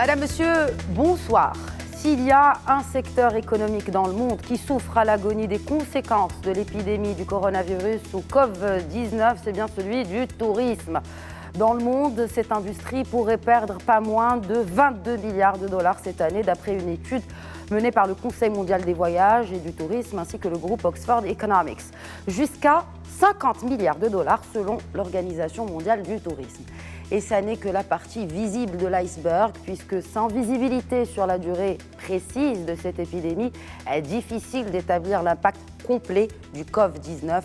Madame, Monsieur, bonsoir. S'il y a un secteur économique dans le monde qui souffre à l'agonie des conséquences de l'épidémie du coronavirus ou Covid-19, c'est bien celui du tourisme. Dans le monde, cette industrie pourrait perdre pas moins de 22 milliards de dollars cette année, d'après une étude menée par le Conseil mondial des voyages et du tourisme ainsi que le groupe Oxford Economics. Jusqu'à 50 milliards de dollars selon l'Organisation mondiale du tourisme. Et ça n'est que la partie visible de l'iceberg, puisque sans visibilité sur la durée précise de cette épidémie, il est difficile d'établir l'impact complet du Covid-19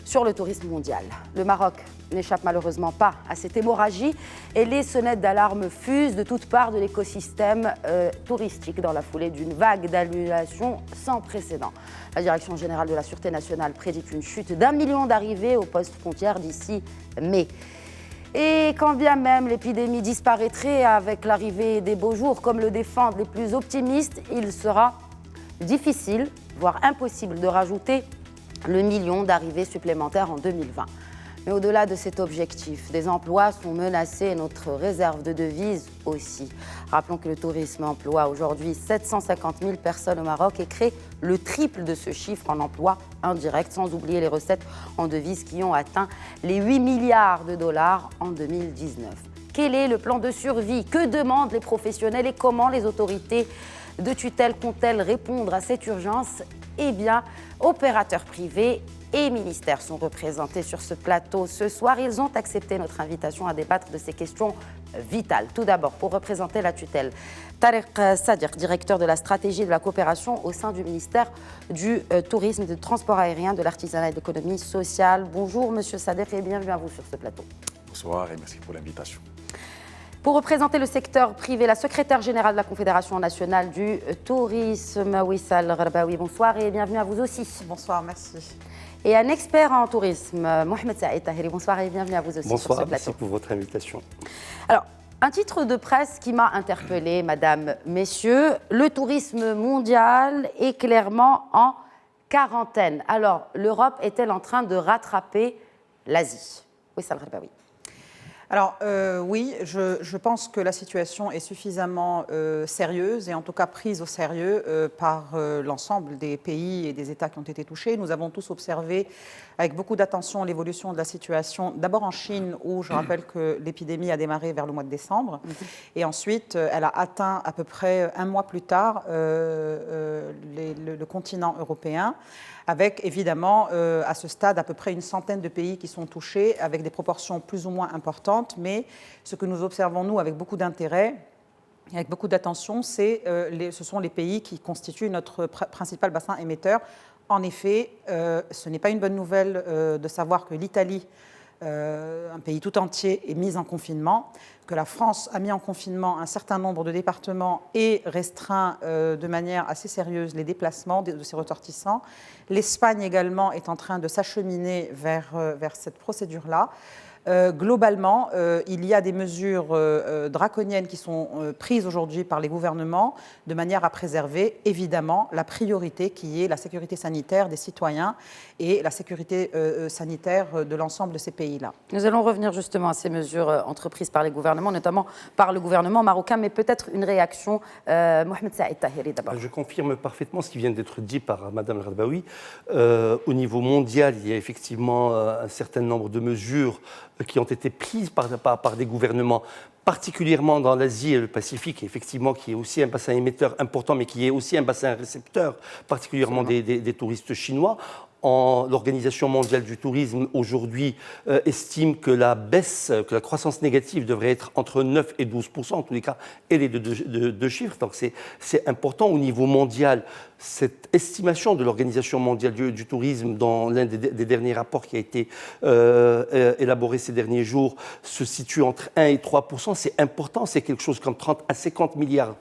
sur le tourisme mondial. Le Maroc n'échappe malheureusement pas à cette hémorragie et les sonnettes d'alarme fusent de toutes parts de l'écosystème touristique dans la foulée d'une vague d'annulations sans précédent. La Direction générale de la Sûreté nationale prédit une chute d'1 million d'arrivées aux postes frontières d'ici mai. Et quand bien même l'épidémie disparaîtrait avec l'arrivée des beaux jours, comme le défendent les plus optimistes, il sera difficile, voire impossible, de rajouter le million d'arrivées supplémentaires en 2020. Mais au-delà de cet objectif, des emplois sont menacés et notre réserve de devises aussi. Rappelons que le tourisme emploie aujourd'hui 750 000 personnes au Maroc et crée le triple de ce chiffre en emploi indirect, sans oublier les recettes en devises qui ont atteint les 8 milliards de dollars en 2019. Quel est le plan de survie? Que demandent les professionnels et comment les autorités de tutelle comptent-elles répondre à cette urgence? Eh bien, opérateurs privés et ministères sont représentés sur ce plateau ce soir. Ils ont accepté notre invitation à débattre de ces questions vitales. Tout d'abord, pour représenter la tutelle, Tariq Sadiq, directeur de la stratégie de la coopération au sein du ministère du Tourisme, du Transport aérien, de l'Artisanat et de l'Économie sociale. Bonjour Monsieur Sadiq et bienvenue à vous sur ce plateau. Bonsoir et merci pour l'invitation. Pour représenter le secteur privé, la secrétaire générale de la Confédération nationale du tourisme, Wissal Gharbaoui. Bonsoir et bienvenue à vous aussi. Bonsoir, merci. Et un expert en tourisme, Mohamed Saïd Tahiri. Bonsoir et bienvenue à vous aussi. Bonsoir, sur ce plateau. merci pour votre invitation. Alors, un titre de presse qui m'a interpellée, Madame, Messieurs. Le tourisme mondial est clairement en quarantaine. Alors, l'Europe est-elle en train de rattraper l'Asie? Wissal Gharbaoui. Alors oui, je pense que la situation est suffisamment sérieuse et en tout cas prise au sérieux par l'ensemble des pays et des États qui ont été touchés. Nous avons tous observé avec beaucoup d'attention l'évolution de la situation, d'abord en Chine où je rappelle que l'épidémie a démarré vers le mois de décembre et ensuite elle a atteint à peu près un mois plus tard le continent européen, avec évidemment à ce stade à peu près une centaine de pays qui sont touchés avec des proportions plus ou moins importantes, mais ce que nous observons nous avec beaucoup d'intérêt, avec beaucoup d'attention, ce sont les pays qui constituent notre principal bassin émetteur. En effet, ce n'est pas une bonne nouvelle de savoir que l'Italie, un pays tout entier, est mis en confinement, que la France a mis en confinement un certain nombre de départements et restreint de manière assez sérieuse les déplacements de ses ressortissants. L'Espagne également est en train de s'acheminer vers cette procédure-là. Globalement, il y a des mesures draconiennes qui sont prises aujourd'hui par les gouvernements de manière à préserver évidemment la priorité qui est la sécurité sanitaire des citoyens et la sécurité sanitaire de l'ensemble de ces pays-là. Nous allons revenir justement à ces mesures entreprises par les gouvernements, notamment par le gouvernement marocain, mais peut-être une réaction. Mohamed Saïd Tahiri d'abord. Je confirme parfaitement ce qui vient d'être dit par Mme Gharbaoui. Au niveau mondial, il y a effectivement un certain nombre de mesures qui ont été prises par des gouvernements, particulièrement dans l'Asie et le Pacifique, effectivement, qui est aussi un bassin émetteur important, mais qui est aussi un bassin récepteur, particulièrement des touristes chinois. L'Organisation mondiale du tourisme aujourd'hui estime que la croissance négative devrait être entre 9 et 12%, en tous les cas, elle est de deux chiffres. Donc c'est important au niveau mondial. Cette estimation de l'Organisation mondiale du tourisme dans l'un des derniers rapports qui a été élaboré ces derniers jours se situe entre 1 et 3%. C'est important, c'est quelque chose comme 30 à 50 milliards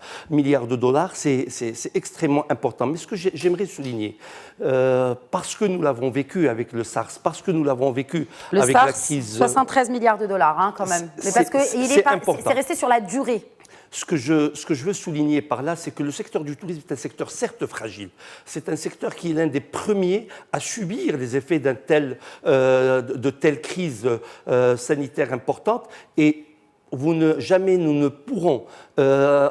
de dollars. C'est extrêmement important. Mais ce que j'aimerais souligner, parce que nous l'avons vécu avec le SARS, parce que nous l'avons vécu avec la crise... 73 milliards de dollars hein, quand même. Mais parce que c'est resté sur la durée. Ce que je veux souligner par là, c'est que le secteur du tourisme est un secteur certes fragile. C'est un secteur qui est l'un des premiers à subir les effets de telles crises sanitaires importantes. Et jamais nous ne pourrons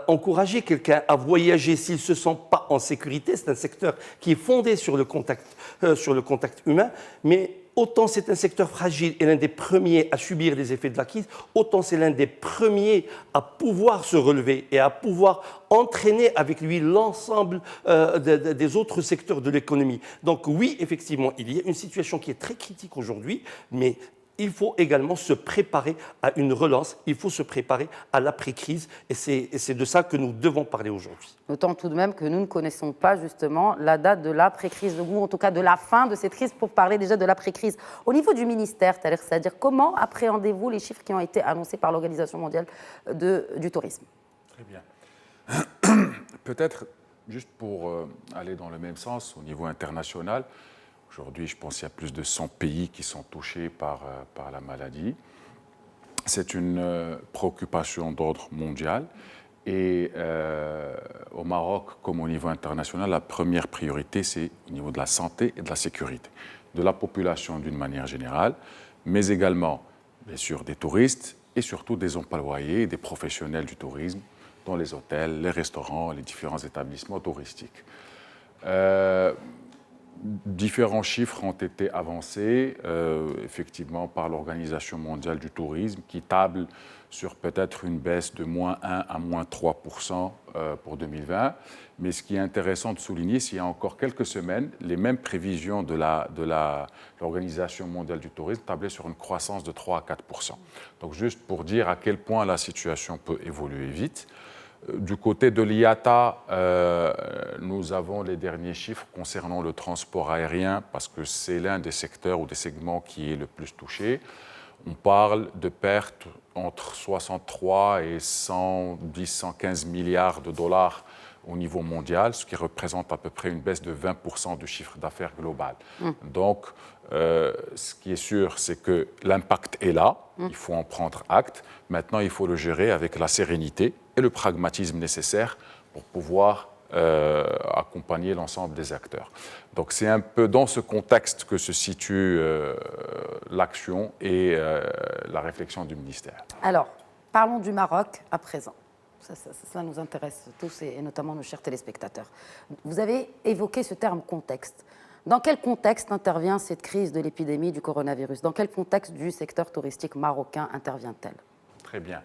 encourager quelqu'un à voyager s'il ne se sent pas en sécurité. C'est un secteur qui est fondé sur le contact humain, mais autant c'est un secteur fragile et l'un des premiers à subir les effets de la crise, autant c'est l'un des premiers à pouvoir se relever et à pouvoir entraîner avec lui l'ensemble des autres secteurs de l'économie. Donc oui, effectivement, il y a une situation qui est très critique aujourd'hui, mais il faut également se préparer à une relance, il faut se préparer à l'après-crise, et c'est de ça que nous devons parler aujourd'hui. D'autant tout de même que nous ne connaissons pas justement la date de l'après-crise, ou en tout cas de la fin de cette crise, pour parler déjà de l'après-crise. Au niveau du ministère, c'est-à-dire comment appréhendez-vous les chiffres qui ont été annoncés par l'Organisation mondiale du tourisme? Très bien. Peut-être, juste pour aller dans le même sens au niveau international, aujourd'hui, je pense qu'il y a plus de 100 pays qui sont touchés par la maladie. C'est une préoccupation d'ordre mondial. Et au Maroc, comme au niveau international, la première priorité, c'est au niveau de la santé et de la sécurité, de la population d'une manière générale, mais également, bien sûr, des touristes et surtout des employés, des professionnels du tourisme, dans les hôtels, les restaurants, les différents établissements touristiques. Différents chiffres ont été avancés, effectivement, par l'Organisation mondiale du tourisme, qui table sur peut-être une baisse de -1 à -3% pour 2020. Mais ce qui est intéressant de souligner, c'est qu'il y a encore quelques semaines, les mêmes prévisions de l'Organisation mondiale du tourisme tablaient sur une croissance de 3 à 4%. Donc juste pour dire à quel point la situation peut évoluer vite. Du côté de l'IATA, nous avons les derniers chiffres concernant le transport aérien parce que c'est l'un des secteurs ou des segments qui est le plus touché. On parle de pertes entre 63 et 110-115 milliards de dollars au niveau mondial, ce qui représente à peu près une baisse de 20% du chiffre d'affaires global. Donc, ce qui est sûr, c'est que l'impact est là, il faut en prendre acte. Maintenant, il faut le gérer avec la sérénité et le pragmatisme nécessaire pour pouvoir accompagner l'ensemble des acteurs. Donc c'est un peu dans ce contexte que se situe l'action et la réflexion du ministère. Alors, parlons du Maroc à présent. Ça nous intéresse tous et notamment nos chers téléspectateurs. Vous avez évoqué ce terme contexte. Dans quel contexte intervient cette crise de l'épidémie du coronavirus? Dans quel contexte du secteur touristique marocain intervient-elle? Très bien.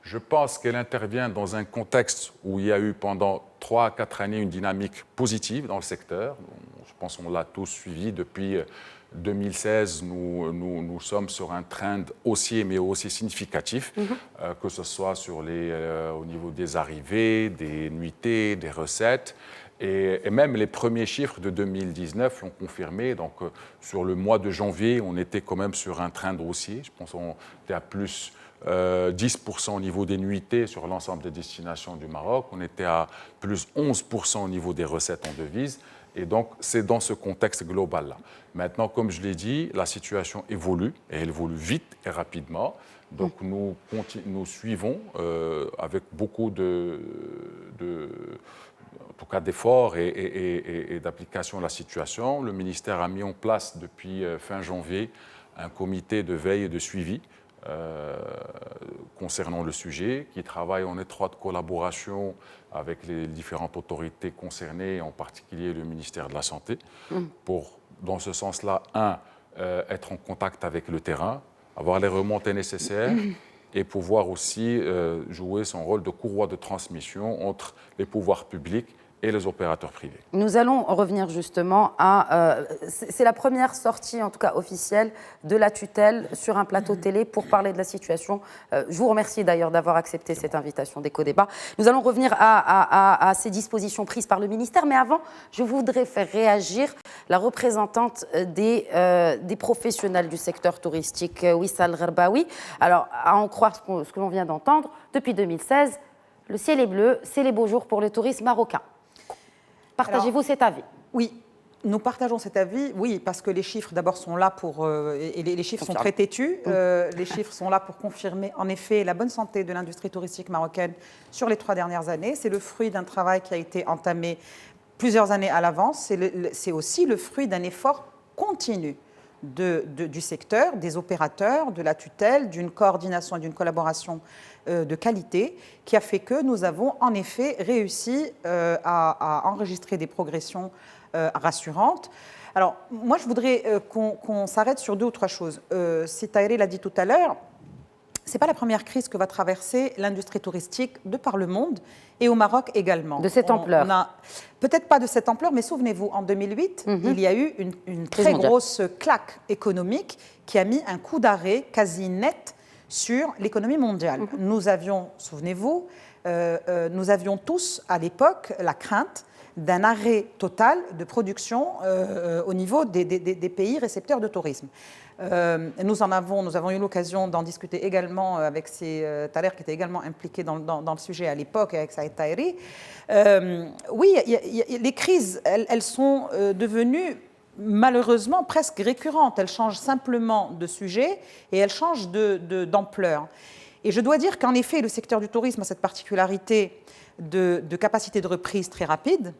Je pense qu'elle intervient dans un contexte où il y a eu pendant 3 à 4 années une dynamique positive dans le secteur. Je pense qu'on l'a tous suivi depuis 2016. Nous sommes sur un trend haussier, mais aussi significatif, que ce soit au niveau des arrivées, des nuitées, des recettes. Et même les premiers chiffres de 2019 l'ont confirmé. Donc, sur le mois de janvier, on était quand même sur un trend haussier. Je pense qu'on était à plus 10% au niveau des nuitées sur l'ensemble des destinations du Maroc. On était à plus 11% au niveau des recettes en devises. Et donc, c'est dans ce contexte global-là. Maintenant, comme je l'ai dit, la situation évolue, et elle évolue vite et rapidement. Donc, nous suivons avec beaucoup en tout cas d'efforts et d'application de la situation. Le ministère a mis en place depuis fin janvier un comité de veille et de suivi concernant le sujet, qui travaille en étroite collaboration avec les différentes autorités concernées, en particulier le ministère de la Santé, pour, dans ce sens-là, être en contact avec le terrain, avoir les remontées nécessaires et pouvoir aussi jouer son rôle de courroie de transmission entre les pouvoirs publics et les opérateurs privés. Nous allons revenir justement à... c'est la première sortie, en tout cas officielle, de la tutelle sur un plateau télé pour parler de la situation. Je vous remercie d'ailleurs d'avoir accepté cette invitation d'Éco-Débat. Nous allons revenir à ces dispositions prises par le ministère, mais avant, je voudrais faire réagir la représentante des professionnels du secteur touristique, Wissal Gherbaoui. Alors, à en croire ce que l'on vient d'entendre, depuis 2016, le ciel est bleu, c'est les beaux jours pour le tourisme marocain. Partagez-vous cet avis? Oui, nous partageons cet avis, oui, parce que les chiffres d'abord sont là pour, et les chiffres sont très têtus, les chiffres sont là pour confirmer en effet la bonne santé de l'industrie touristique marocaine sur les 3 dernières années. C'est le fruit d'un travail qui a été entamé plusieurs années à l'avance, c'est aussi le fruit d'un effort continu du secteur, des opérateurs, de la tutelle, d'une coordination et d'une collaboration de qualité qui a fait que nous avons en effet réussi à enregistrer des progressions rassurantes. Alors, moi, je voudrais qu'on s'arrête sur 2 ou 3 choses. Tahirih l'a dit tout à l'heure, ce n'est pas la première crise que va traverser l'industrie touristique de par le monde et au Maroc également. De cette ampleur. Peut-être pas de cette ampleur, mais souvenez-vous, en 2008, il y a eu une très grosse claque économique qui a mis un coup d'arrêt quasi net sur l'économie mondiale. Nous avions, souvenez-vous, nous avions tous à l'époque la crainte d'un arrêt total de production au niveau des pays récepteurs de tourisme. Nous avons eu l'occasion d'en discuter également avec Thaler, qui était également impliqué dans le sujet à l'époque, avec Saïd Tahirih. Oui, les crises, elles sont devenues malheureusement presque récurrentes. Elles changent simplement de sujet et elles changent d'ampleur. Et je dois dire qu'en effet, le secteur du tourisme a cette particularité de capacité de reprise très rapide.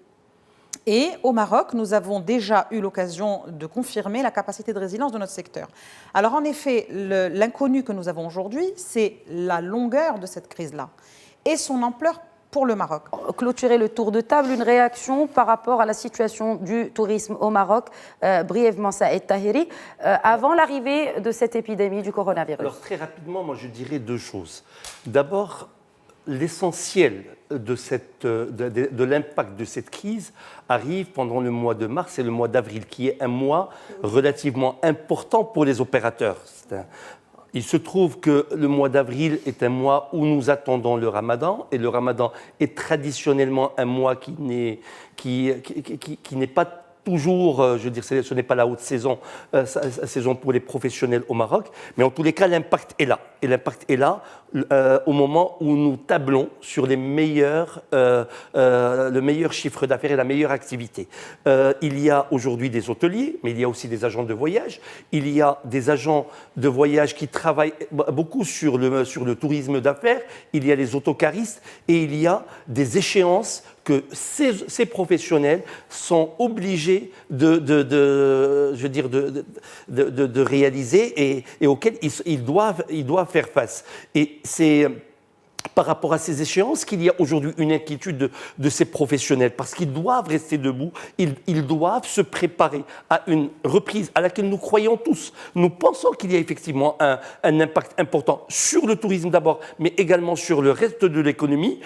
Et au Maroc, nous avons déjà eu l'occasion de confirmer la capacité de résilience de notre secteur. Alors en effet, l'inconnu que nous avons aujourd'hui, c'est la longueur de cette crise-là et son ampleur pour le Maroc. Clôturer le tour de table, une réaction par rapport à la situation du tourisme au Maroc, brièvement Saïd Tahirih, avant l'arrivée de cette épidémie du coronavirus. Alors très rapidement, moi je dirais 2 choses. D'abord, l'essentiel de l'impact de cette crise arrive pendant le mois de mars et le mois d'avril, qui est un mois relativement important pour les opérateurs. Il se trouve que le mois d'avril est un mois où nous attendons le Ramadan, et le Ramadan est traditionnellement un mois qui n'est pas toujours, je veux dire, ce n'est pas la haute saison, saison pour les professionnels au Maroc, mais en tous les cas, l'impact est là. Et l'impact est là au moment où nous tablons sur le meilleur chiffre d'affaires et la meilleure activité. Il y a aujourd'hui des hôteliers, mais il y a aussi des agents de voyage. Il y a des agents de voyage qui travaillent beaucoup sur le tourisme d'affaires. Il y a les autocaristes et il y a des échéances que ces professionnels sont obligés de réaliser et auxquels ils doivent faire face. Et c'est par rapport à ces échéances qu'il y a aujourd'hui une inquiétude de ces professionnels, parce qu'ils doivent rester debout, ils doivent se préparer à une reprise à laquelle nous croyons tous. Nous pensons qu'il y a effectivement un impact important sur le tourisme d'abord, mais également sur le reste de l'économie.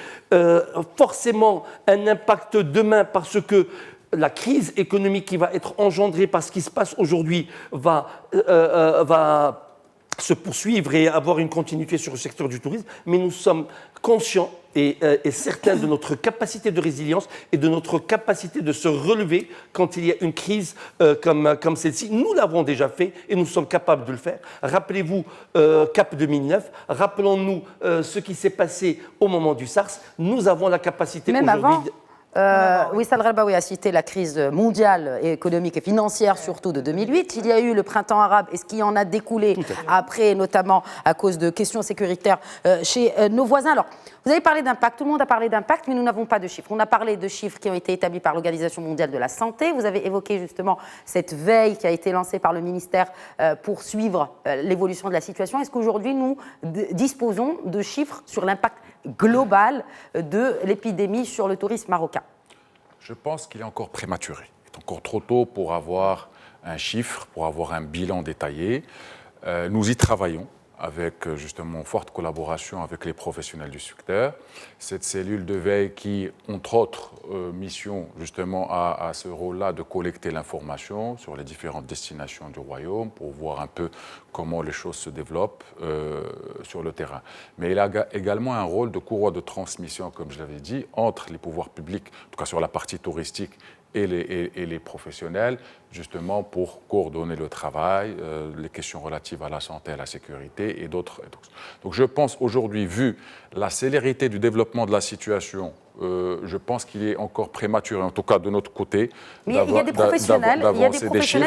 Forcément un impact demain, parce que la crise économique qui va être engendrée par ce qui se passe aujourd'hui va se poursuivre et avoir une continuité sur le secteur du tourisme, mais nous sommes conscients et certains de notre capacité de résilience et de notre capacité de se relever quand il y a une crise comme celle-ci. Nous l'avons déjà fait et nous sommes capables de le faire. Rappelez-vous CAP 2009, rappelons-nous ce qui s'est passé au moment du SARS. Nous avons la capacité aujourd'hui... Wissal Gharbaoui a cité la crise mondiale, économique et financière, surtout de 2008. Il y a eu le printemps arabe et ce qui en a découlé après, notamment à cause de questions sécuritaires chez nos voisins. Alors, vous avez parlé d'impact, tout le monde a parlé d'impact, mais nous n'avons pas de chiffres. On a parlé de chiffres qui ont été établis par l'Organisation mondiale de la santé. Vous avez évoqué justement cette veille qui a été lancée par le ministère pour suivre l'évolution de la situation. Est-ce qu'aujourd'hui, nous disposons de chiffres sur l'impact global de l'épidémie sur le tourisme marocain? Je pense qu'il est encore prématuré. Il est encore trop tôt pour avoir un chiffre, pour avoir un bilan détaillé. Nous y travaillons avec justement forte collaboration avec les professionnels du secteur. Cette cellule de veille qui, entre autres missions, justement a ce rôle-là de collecter l'information sur les différentes destinations du royaume pour voir un peu comment les choses se développent sur le terrain. Mais il a également un rôle de courroie de transmission, comme je l'avais dit, entre les pouvoirs publics, en tout cas sur la partie touristique, et les professionnels, justement pour coordonner le travail, les questions relatives à la santé, à la sécurité et d'autres. Donc je pense aujourd'hui, vu la célérité du développement de la situation je pense qu'il est encore prématuré, en tout cas de notre côté. Mais il y a des professionnels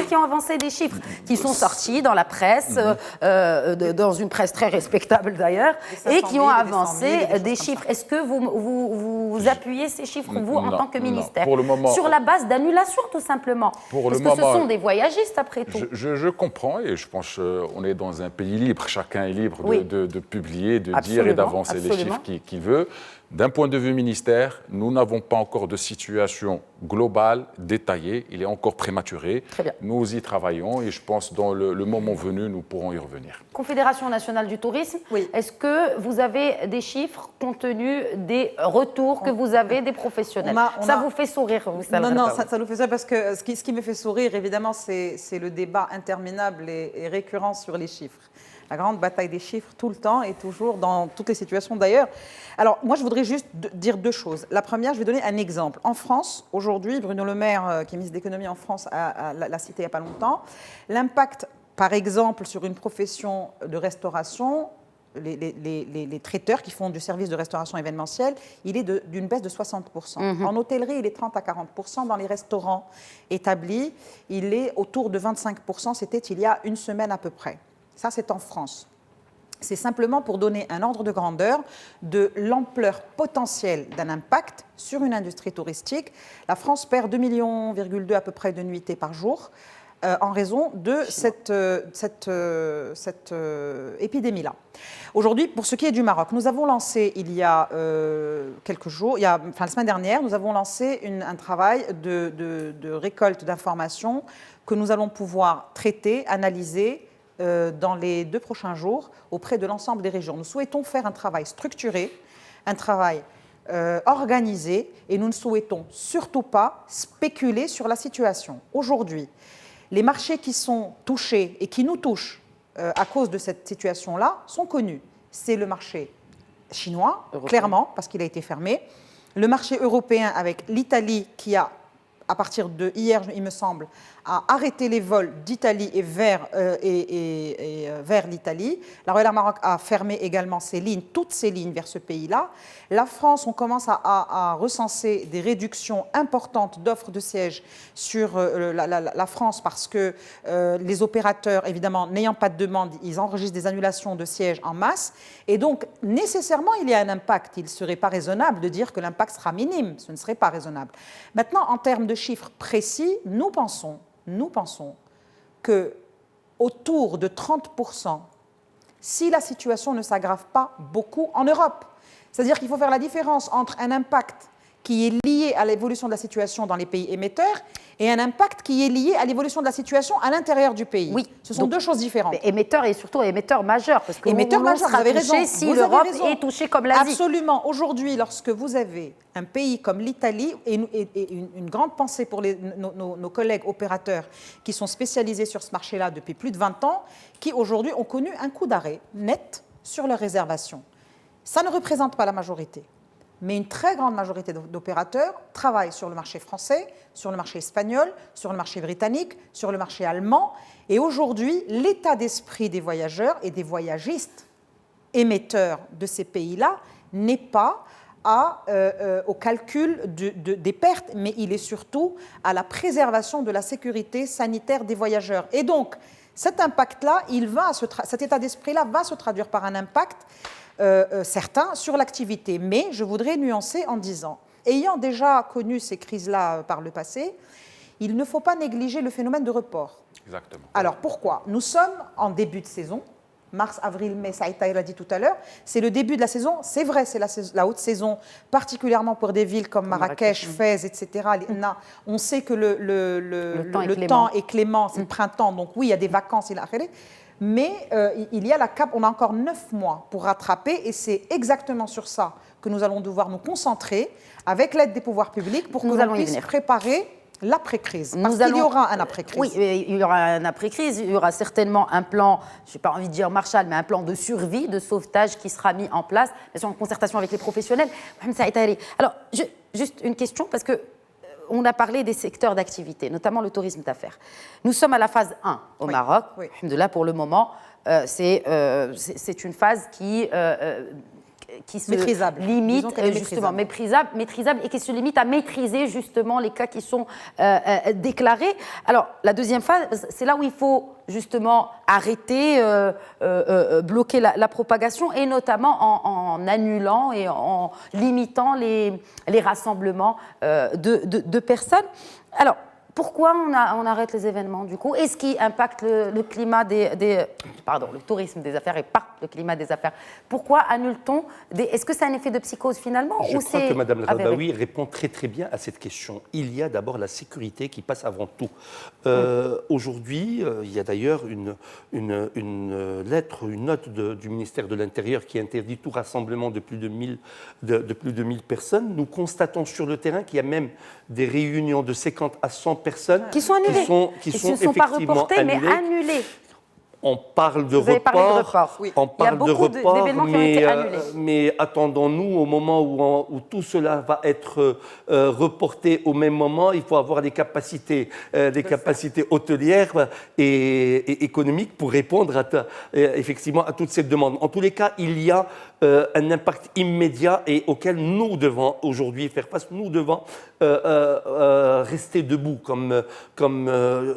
qui ont avancé des chiffres, qui sont sortis dans la presse, dans une presse très respectable d'ailleurs, et qui ont avancé des chiffres. Est-ce que vous appuyez ces chiffres, vous, en tant que ministère, pour le moment, sur la base d'annulation, tout simplement? Parce que ce sont des voyagistes, après tout. Je comprends, et je pense qu'on est dans un pays libre. Chacun est libre de publier, de dire et d'avancer les chiffres qu'il veut. D'un point de vue ministère, nous n'avons pas encore de situation globale, détaillée. Il est encore prématuré. Très bien. Nous y travaillons et je pense que dans le moment venu, nous pourrons y revenir. Confédération nationale du tourisme, est-ce que vous avez des chiffres compte tenu des retours que vous avez des professionnels? Ça vous fait sourire, vous savez? Non, ça nous fait sourire parce que ce qui me fait sourire, évidemment, c'est le débat interminable et récurrent sur les chiffres. La grande bataille des chiffres tout le temps et toujours dans toutes les situations d'ailleurs. Alors moi je voudrais juste dire deux choses. La première, je vais donner un exemple. En France, aujourd'hui, Bruno Le Maire, qui est ministre de l'économie en France, l'a cité il n'y a pas longtemps, l'impact par exemple sur une profession de restauration, les traiteurs qui font du service de restauration événementielle, il est d'une baisse de 60%. En hôtellerie, il est 30 à 40%. Dans les restaurants établis, il est autour de 25%. C'était il y a une semaine à peu près. Ça, c'est en France. C'est simplement pour donner un ordre de grandeur de l'ampleur potentielle d'un impact sur une industrie touristique. La France perd 2,2 millions à peu près de nuitées par jour en raison de cette épidémie-là. Aujourd'hui, pour ce qui est du Maroc, nous avons lancé il y a quelques jours, la semaine dernière, nous avons lancé un travail de récolte d'informations que nous allons pouvoir traiter, analyser dans les 2 prochains jours auprès de l'ensemble des régions. Nous souhaitons faire un travail structuré, un travail organisé, et nous ne souhaitons surtout pas spéculer sur la situation. Aujourd'hui, les marchés qui sont touchés et qui nous touchent à cause de cette situation-là sont connus. C'est le marché chinois, clairement, parce qu'il a été fermé, le marché européen avec l'Italie qui a, à partir de hier, il me semble, a arrêté les vols d'Italie et vers l'Italie. La Royal Air Maroc a fermé également ses lignes, toutes ses lignes vers ce pays-là. La France, on commence à recenser des réductions importantes d'offres de sièges sur la France parce que les opérateurs, évidemment, n'ayant pas de demande, ils enregistrent des annulations de sièges en masse. Et donc, nécessairement, il y a un impact. Il ne serait pas raisonnable de dire que l'impact sera minime. Ce ne serait pas raisonnable. Maintenant, en termes de chiffres précis, nous pensons que autour de 30%, si la situation ne s'aggrave pas beaucoup en Europe. C'est-à-dire qu'il faut faire la différence entre un impact qui est lié à l'évolution de la situation dans les pays émetteurs et un impact qui est lié à l'évolution de la situation à l'intérieur du pays. Oui. Ce sont deux choses différentes. Émetteur et surtout émetteur majeur. Parce que émetteur majeur, vous avez raison. Si l'Europe est touchée comme l'Asie. Absolument. Aujourd'hui, lorsque vous avez un pays comme l'Italie, et une grande pensée pour nos collègues opérateurs qui sont spécialisés sur ce marché-là depuis plus de 20 ans, qui aujourd'hui ont connu un coup d'arrêt net sur leurs réservations. Ça ne représente pas la majorité. Mais une très grande majorité d'opérateurs travaillent sur le marché français, sur le marché espagnol, sur le marché britannique, sur le marché allemand. Et aujourd'hui, l'état d'esprit des voyageurs et des voyagistes émetteurs de ces pays-là n'est pas au calcul des pertes, mais il est surtout à la préservation de la sécurité sanitaire des voyageurs. Et donc, cet impact-là, cet état d'esprit-là va se traduire par un impact certains sur l'activité. Mais je voudrais nuancer en disant, ayant déjà connu ces crises-là par le passé, il ne faut pas négliger le phénomène de report. Exactement. Alors pourquoi? Nous sommes en début de saison, mars, avril, mai, Saïta l'a dit tout à l'heure, c'est le début de la saison, c'est vrai, c'est la haute saison, particulièrement pour des villes comme Marrakech, Fès, etc. On sait que le temps est clément, c'est le printemps, donc oui, il y a des vacances, mais il y a on a encore 9 mois pour rattraper, et c'est exactement sur ça que nous allons devoir nous concentrer avec l'aide des pouvoirs publics pour que nous puissions préparer l'après-crise. Parce qu'il y aura un après-crise. Oui, il y aura un après-crise, il y aura certainement un plan, je n'ai pas envie de dire Marshall, mais un plan de survie, de sauvetage qui sera mis en place, bien sûr en concertation avec les professionnels. Alors, juste une question, parce que on a parlé des secteurs d'activité, notamment le tourisme d'affaires. Nous sommes à la phase 1 au Maroc. Oui. Alhamdoulilah, pour le moment, c'est une phase qui qui se Maîtrisable. limite Disons qu'elle est justement maîtrisable et qui se limite à maîtriser justement les cas qui sont déclarés. Alors la deuxième phase, c'est là où il faut justement arrêter, bloquer la propagation et notamment en annulant et en limitant les rassemblements de personnes. Alors, pourquoi on arrête les événements du coup? Est-ce qui impacte le climat le tourisme des affaires et pas le climat des affaires? Pourquoi annule-t-on Est-ce que c'est un effet de psychose finalement? Je crois que Mme Radbaoui répond très très bien à cette question. Il y a d'abord la sécurité qui passe avant tout. Aujourd'hui, il y a d'ailleurs une note du ministère de l'Intérieur qui interdit tout rassemblement de plus de 1000 personnes. Nous constatons sur le terrain qu'il y a même des réunions de 50 à 100 personnes qui sont annulées, qui ne sont sont pas effectivement reportées, mais annulées. On parle de Vous avez parlé de report, report. Oui. on parle de report, d'événements qui ont été annulés. Mais attendons-nous au moment où tout cela va être reporté au même moment. Il faut avoir des capacités hôtelières et économiques pour répondre effectivement à toutes ces demandes. En tous les cas, il y a un impact immédiat et auquel nous devons aujourd'hui faire face. Nous devons rester debout, comme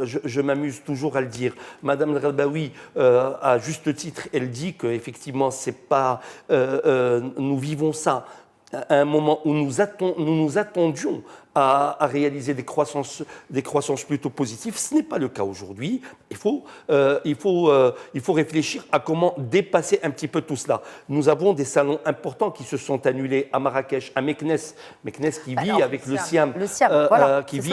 je m'amuse toujours à le dire. Madame Radbaoui, à juste titre, elle dit qu'effectivement, c'est pas, nous vivons ça à un moment où nous nous attendions à réaliser des croissances plutôt positives. Ce n'est pas le cas aujourd'hui. Il faut réfléchir à comment dépasser un petit peu tout cela. Nous avons des salons importants qui se sont annulés à Marrakech, à Meknès qui vit avec le Siam,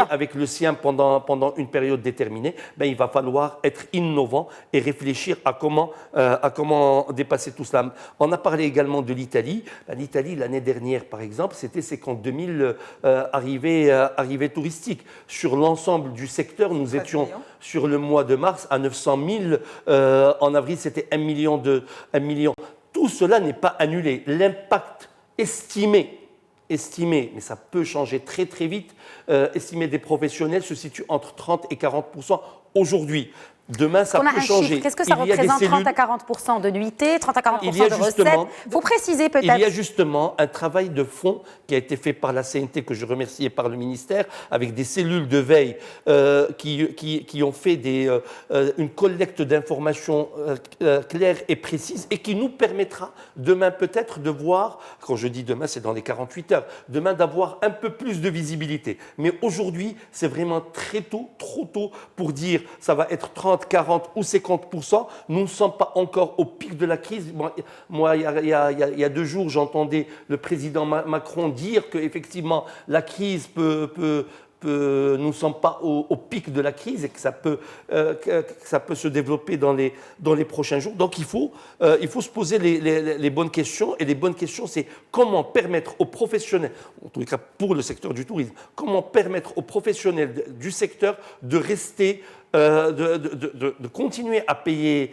avec le Siam pendant une période déterminée. Il va falloir être innovant et réfléchir à comment dépasser tout cela. On a parlé également de l'Italie. L'Italie, l'année dernière, par exemple, c'était 52 000 arrivées touristiques. Sur l'ensemble du secteur, nous étions sur le mois de mars à 900 000. En avril, c'était 1 million. Tout cela n'est pas annulé. L'impact estimé, mais ça peut changer très très vite, estimé des professionnels se situe entre 30 et 40% aujourd'hui. Demain, ça peut changer. Qu'est-ce que ça représente, 30 à 40% de nuitées, 30 à 40% de recettes? Il faut préciser peut-être. Il y a justement un travail de fond qui a été fait par la CNT, que je remercie, et par le ministère, avec des cellules de veille qui ont fait une collecte d'informations claires et précises et qui nous permettra demain peut-être de voir, quand je dis demain, c'est dans les 48 heures, demain d'avoir un peu plus de visibilité. Mais aujourd'hui, c'est vraiment très tôt, trop tôt pour dire ça va être 30, 40 ou 50%, nous ne sommes pas encore au pic de la crise. Moi, il y a 2 jours, j'entendais le président Macron dire qu'effectivement, la crise nous ne sommes pas au pic de la crise et que ça peut se développer dans les prochains jours. Donc, il faut se poser les bonnes questions. Et les bonnes questions, c'est comment permettre aux professionnels, en tous les cas pour le secteur du tourisme, comment permettre aux professionnels du secteur de rester de continuer à payer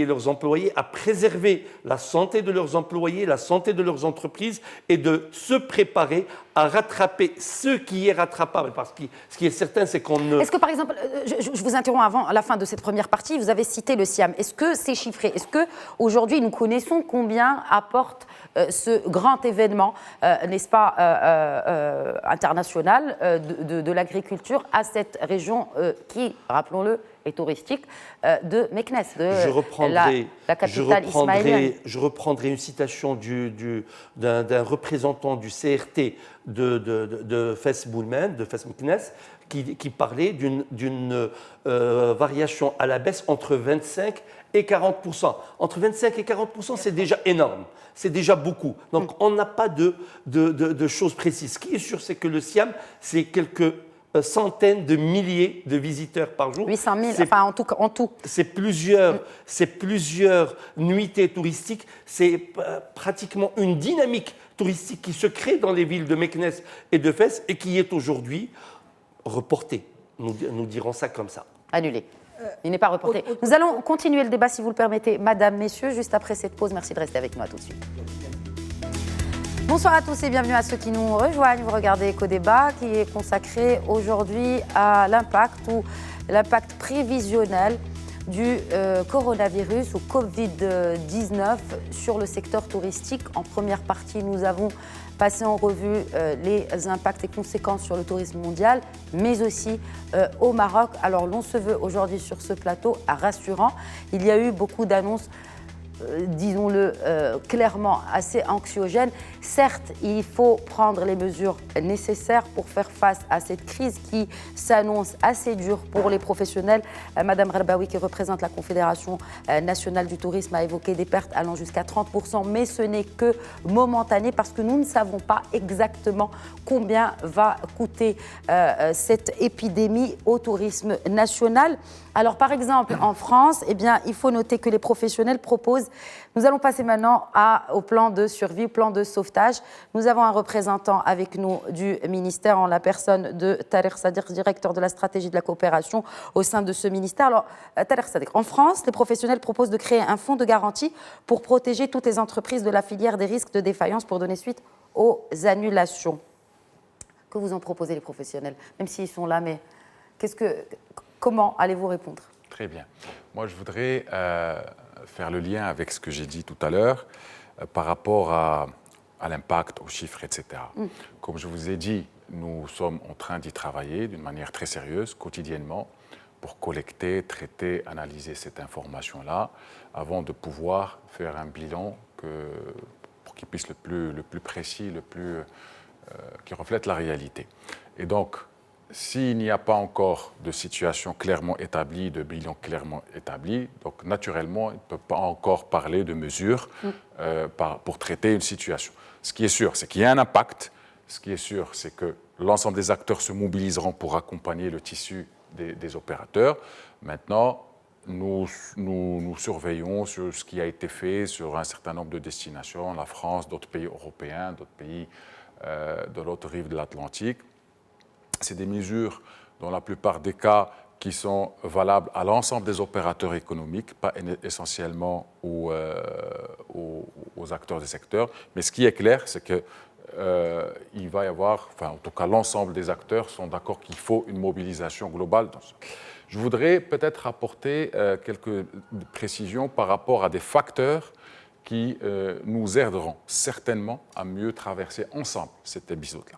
leurs employés, à préserver la santé de leurs employés, la santé de leurs entreprises et de se préparer à rattraper ce qui est rattrapable. Parce que ce qui est certain, c'est qu'on ne... Est-ce que, par exemple, je vous interromps avant la fin de cette première partie, vous avez cité le Siam. Est-ce que c'est chiffré? Est-ce qu'aujourd'hui, nous connaissons combien apporte ce grand événement, n'est-ce pas, international de l'agriculture à cette région qui, rappelons-le, est touristique, de Meknès, la capitale ismaélienne. Je reprendrai une citation d'un représentant du CRT de Fès Boulmen, de Fès Meknès, qui parlait d'une variation à la baisse entre 25 et 40%. Entre 25 et 40%, c'est déjà énorme. C'est déjà beaucoup. Donc, on n'a pas de choses précises. Ce qui est sûr, c'est que le Siam, c'est quelques centaines de milliers de visiteurs par jour. 800 000, enfin en tout. C'est plusieurs nuitées touristiques. C'est pratiquement une dynamique touristique qui se crée dans les villes de Meknès et de Fès et qui est aujourd'hui reportée. Nous dirons ça comme ça. Annulée. Il n'est pas reporté. Nous allons continuer le débat, si vous le permettez, Madame, Messieurs, juste après cette pause. Merci de rester avec nous. À tout de suite. Bonsoir à tous et bienvenue à ceux qui nous rejoignent. Vous regardez Eco-Débat qui est consacré aujourd'hui à l'impact prévisionnel du coronavirus ou Covid-19 sur le secteur touristique. En première partie, nous avons passé en revue les impacts et conséquences sur le tourisme mondial, mais aussi au Maroc. Alors, l'on se veut aujourd'hui sur ce plateau rassurant. Il y a eu beaucoup d'annonces, disons-le clairement, assez anxiogènes. Certes, il faut prendre les mesures nécessaires pour faire face à cette crise qui s'annonce assez dure pour les professionnels. Madame Gharbaoui, qui représente la Confédération nationale du tourisme, a évoqué des pertes allant jusqu'à 30%, mais ce n'est que momentané parce que nous ne savons pas exactement combien va coûter cette épidémie au tourisme national. Alors, par exemple, en France, eh bien, il faut noter que les professionnels proposent. Nous allons passer maintenant au plan de survie, au plan de sauvetage. Nous avons un représentant avec nous du ministère en la personne de Tariq Sadiq, directeur de la stratégie de la coopération au sein de ce ministère. Alors, Tariq Sadiq, en France, les professionnels proposent de créer un fonds de garantie pour protéger toutes les entreprises de la filière des risques de défaillance pour donner suite aux annulations. Que vous en proposez les professionnels, même s'ils sont là, mais comment allez-vous répondre? Très bien. Moi, je voudrais faire le lien avec ce que j'ai dit tout à l'heure par rapport à l'impact, aux chiffres, etc. Comme je vous ai dit, nous sommes en train d'y travailler d'une manière très sérieuse, quotidiennement, pour collecter, traiter, analyser cette information-là, avant de pouvoir faire un bilan pour qu'il puisse le plus précis, qui reflète la réalité. Et donc, s'il n'y a pas encore de situation clairement établie, de bilan clairement établi, donc naturellement, il ne peut pas encore parler de mesures pour traiter une situation. Ce qui est sûr, c'est qu'il y a un impact. Ce qui est sûr, c'est que l'ensemble des acteurs se mobiliseront pour accompagner le tissu des opérateurs. Maintenant, nous surveillons sur ce qui a été fait sur un certain nombre de destinations, la France, d'autres pays européens, d'autres pays de l'autre rive de l'Atlantique. C'est des mesures, dans la plupart des cas, qui sont valables à l'ensemble des opérateurs économiques, pas essentiellement aux acteurs des secteurs. Mais ce qui est clair, c'est qu'il va y avoir, en tout cas l'ensemble des acteurs sont d'accord qu'il faut une mobilisation globale. Je voudrais peut-être apporter quelques précisions par rapport à des facteurs qui nous aideront certainement à mieux traverser ensemble cet épisode-là.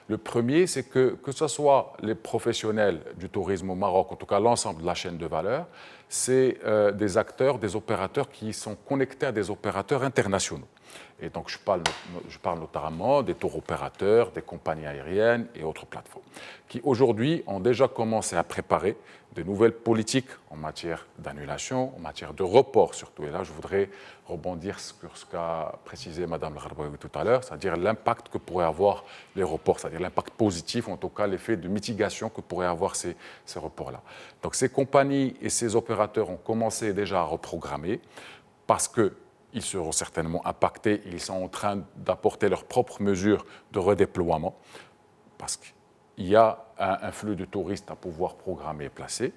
Le premier, c'est que ce soit les professionnels du tourisme au Maroc, en tout cas l'ensemble de la chaîne de valeur, c'est des acteurs, des opérateurs qui sont connectés à des opérateurs internationaux. Et donc je parle notamment des tours opérateurs, des compagnies aériennes et autres plateformes, qui aujourd'hui ont déjà commencé à préparer de nouvelles politiques en matière d'annulation, en matière de report surtout. Et là, je voudrais rebondir sur ce qu'a précisé Mme Gharbaoui tout à l'heure, c'est-à-dire l'impact que pourraient avoir les reports, c'est-à-dire l'impact positif, en tout cas l'effet de mitigation que pourraient avoir ces reports-là. Donc ces compagnies et ces opérateurs ont commencé déjà à reprogrammer parce qu'ils seront certainement impactés, ils sont en train d'apporter leurs propres mesures de redéploiement parce qu'il y a un flux de touristes à pouvoir programmer et placer.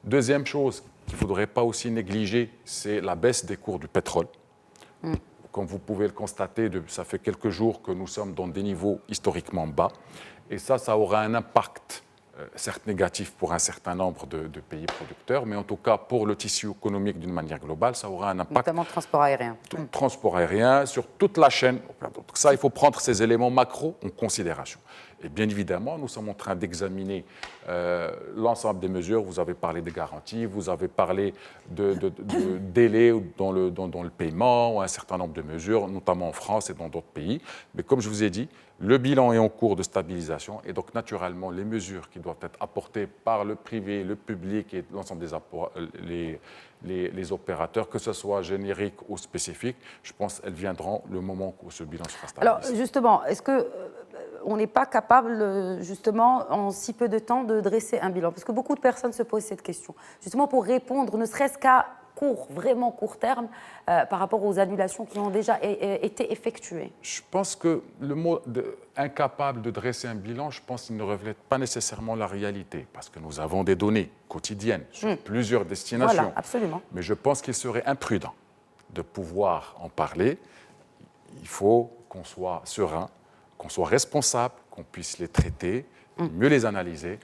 Deuxième chose qu'il ne faudrait pas aussi négliger, c'est la baisse des cours du pétrole. Comme vous pouvez le constater, ça fait quelques jours que nous sommes dans des niveaux historiquement bas. Et ça aura un impact, certes négatif pour un certain nombre de pays producteurs, mais en tout cas pour le tissu économique d'une manière globale, ça aura un impact. Notamment le transport aérien. Transport aérien, sur toute la chaîne. Donc ça, il faut prendre ces éléments macro en considération. Et bien évidemment, nous sommes en train d'examiner l'ensemble des mesures. Vous avez parlé des garanties, vous avez parlé de délais dans le paiement, ou un certain nombre de mesures, notamment en France et dans d'autres pays. Mais comme je vous ai dit, le bilan est en cours de stabilisation et donc naturellement, les mesures qui doivent être apportées par le privé, le public et l'ensemble les opérateurs, que ce soit générique ou spécifique, je pense qu'elles viendront le moment où ce bilan sera stabilisé. Alors justement, est-ce qu'on n'est pas capable, justement, en si peu de temps, de dresser un bilan? Parce que beaucoup de personnes se posent cette question, justement pour répondre, ne serait-ce qu'à vraiment court terme, par rapport aux annulations qui ont déjà été effectuées. Je pense que le mot incapable de dresser un bilan, je pense qu'il ne reflète pas nécessairement la réalité, parce que nous avons des données quotidiennes sur plusieurs destinations. Voilà, absolument. Mais je pense qu'il serait imprudent de pouvoir en parler. Il faut qu'on soit serein, qu'on soit responsable, qu'on puisse les traiter, mieux les analyser.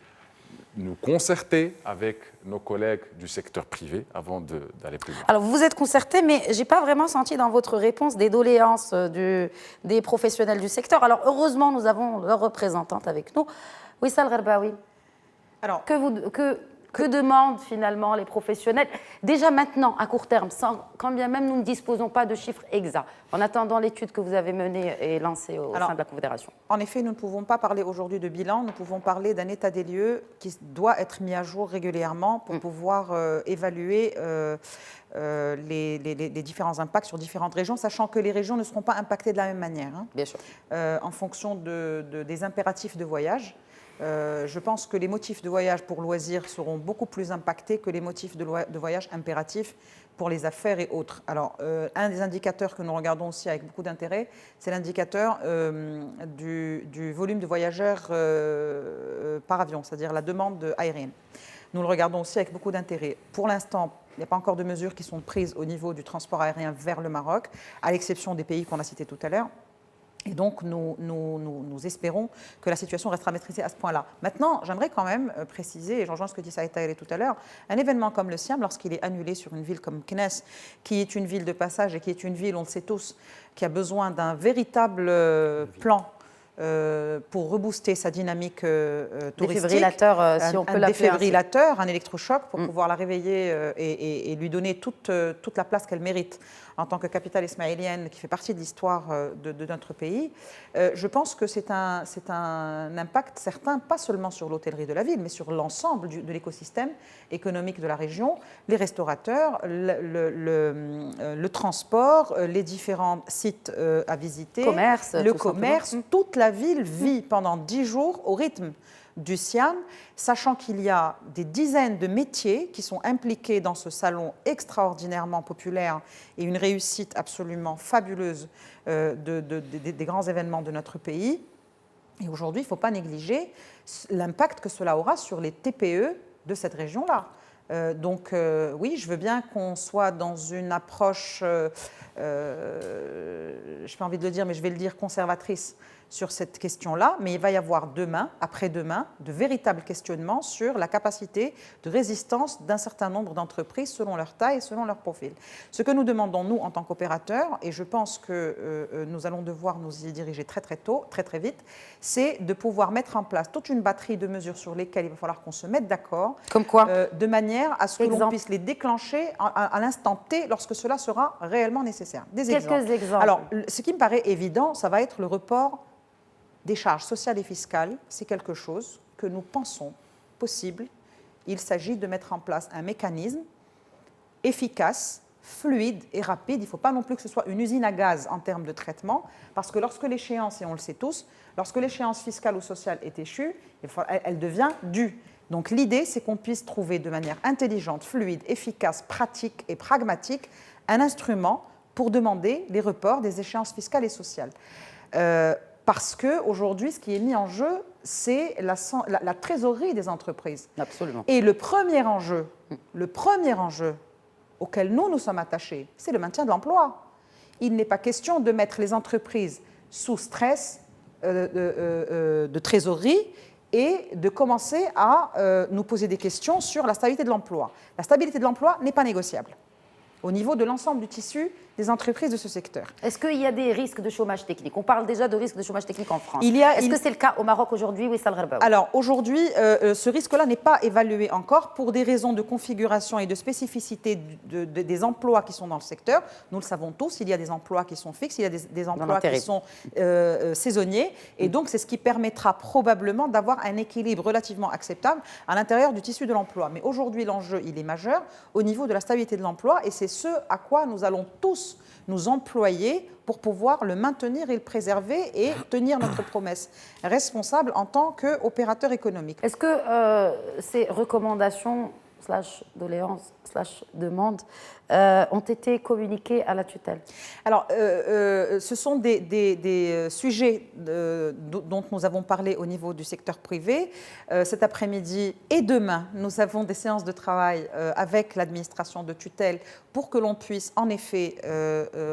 nous concerter avec nos collègues du secteur privé avant d'aller plus loin. Alors, vous vous êtes concerté, mais je n'ai pas vraiment senti dans votre réponse des doléances des professionnels du secteur. Alors, heureusement, nous avons leur représentante avec nous. Wissal Gharbaoui, Alors, que demandent finalement les professionnels? Déjà maintenant, à court terme, quand bien même nous ne disposons pas de chiffres exacts, en attendant l'étude que vous avez menée et lancée au sein de la Confédération. En effet, nous ne pouvons pas parler aujourd'hui de bilan, nous pouvons parler d'un état des lieux qui doit être mis à jour régulièrement pour pouvoir évaluer les différents impacts sur différentes régions, sachant que les régions ne seront pas impactées de la même manière, hein, Bien sûr. En fonction des impératifs de voyage. Je pense que les motifs de voyage pour loisirs seront beaucoup plus impactés que les motifs de voyage impératifs pour les affaires et autres. Alors, un des indicateurs que nous regardons aussi avec beaucoup d'intérêt, c'est l'indicateur du volume de voyageurs par avion, c'est-à-dire la demande aérienne. Nous le regardons aussi avec beaucoup d'intérêt. Pour l'instant, il n'y a pas encore de mesures qui sont prises au niveau du transport aérien vers le Maroc, à l'exception des pays qu'on a cités tout à l'heure. Et donc, nous espérons que la situation restera maîtrisée à ce point-là. Maintenant, j'aimerais quand même préciser, et je rejoins ce que dit Saïd Taïré tout à l'heure, un événement comme le Siam, lorsqu'il est annulé sur une ville comme Kness, qui est une ville de passage et qui est une ville, on le sait tous, qui a besoin d'un véritable plan pour rebooster sa dynamique touristique. Défibrillateur, si on peut l'appeler ainsi. Un défibrillateur, un électrochoc pour pouvoir la réveiller et lui donner toute la place qu'elle mérite en tant que capitale ismaélienne qui fait partie de l'histoire de notre pays. Je pense que c'est un impact certain, pas seulement sur l'hôtellerie de la ville, mais sur l'ensemble de l'écosystème économique de la région, les restaurateurs, le transport, les différents sites à visiter, le commerce, toute la ville vit pendant 10 jours au rythme du Siam, sachant qu'il y a des dizaines de métiers qui sont impliqués dans ce salon extraordinairement populaire et une réussite absolument fabuleuse des grands événements de notre pays. Et aujourd'hui, il ne faut pas négliger l'impact que cela aura sur les TPE de cette région-là. Donc oui, je veux bien qu'on soit dans une approche, je n'ai pas envie de le dire, mais je vais le dire, conservatrice sur cette question-là, mais il va y avoir demain, après-demain, de véritables questionnements sur la capacité de résistance d'un certain nombre d'entreprises selon leur taille et selon leur profil. Ce que nous demandons, nous, en tant qu'opérateurs, et je pense que nous allons devoir nous y diriger très tôt, très vite, c'est de pouvoir mettre en place toute une batterie de mesures sur lesquelles il va falloir qu'on se mette d'accord. Comme quoi de manière à ce que l'on puisse les déclencher à l'instant T lorsque cela sera réellement nécessaire. Quelques exemples. Alors, ce qui me paraît évident, ça va être le report des charges sociales et fiscales. C'est quelque chose que nous pensons possible. Il s'agit de mettre en place un mécanisme efficace, fluide et rapide. Il ne faut pas non plus que ce soit une usine à gaz en termes de traitement, parce que lorsque l'échéance, et on le sait tous, lorsque l'échéance fiscale ou sociale est échue, elle devient due. Donc l'idée, c'est qu'on puisse trouver de manière intelligente, fluide, efficace, pratique et pragmatique un instrument pour demander les reports des échéances fiscales et sociales. Parce qu'aujourd'hui, ce qui est mis en jeu, c'est la trésorerie des entreprises. Absolument. Et le premier enjeu auquel nous sommes attachés, c'est le maintien de l'emploi. Il n'est pas question de mettre les entreprises sous stress de trésorerie et de commencer à nous poser des questions sur la stabilité de l'emploi. La stabilité de l'emploi n'est pas négociable au niveau de l'ensemble du tissu des entreprises de ce secteur. Est-ce qu'il y a des risques de chômage technique? On parle déjà de risques de chômage technique en France. Est-ce que c'est le cas au Maroc aujourd'hui, Wissal Gharbaoui? Alors aujourd'hui, ce risque-là n'est pas évalué encore pour des raisons de configuration et de spécificité des emplois qui sont dans le secteur. Nous le savons tous, il y a des emplois qui sont fixes, il y a des emplois qui sont saisonniers. Et donc c'est ce qui permettra probablement d'avoir un équilibre relativement acceptable à l'intérieur du tissu de l'emploi. Mais aujourd'hui, l'enjeu, il est majeur au niveau de la stabilité de l'emploi et c'est ce à quoi nous allons tous nous employer pour pouvoir le maintenir et le préserver et tenir notre promesse responsable en tant qu'opérateur économique. Est-ce que ces recommandations /doléances/demandes ont été communiquées à la tutelle? Alors, ce sont des sujets dont nous avons parlé au niveau du secteur privé. Cet après-midi et demain, nous avons des séances de travail avec l'administration de tutelle pour que l'on puisse en effet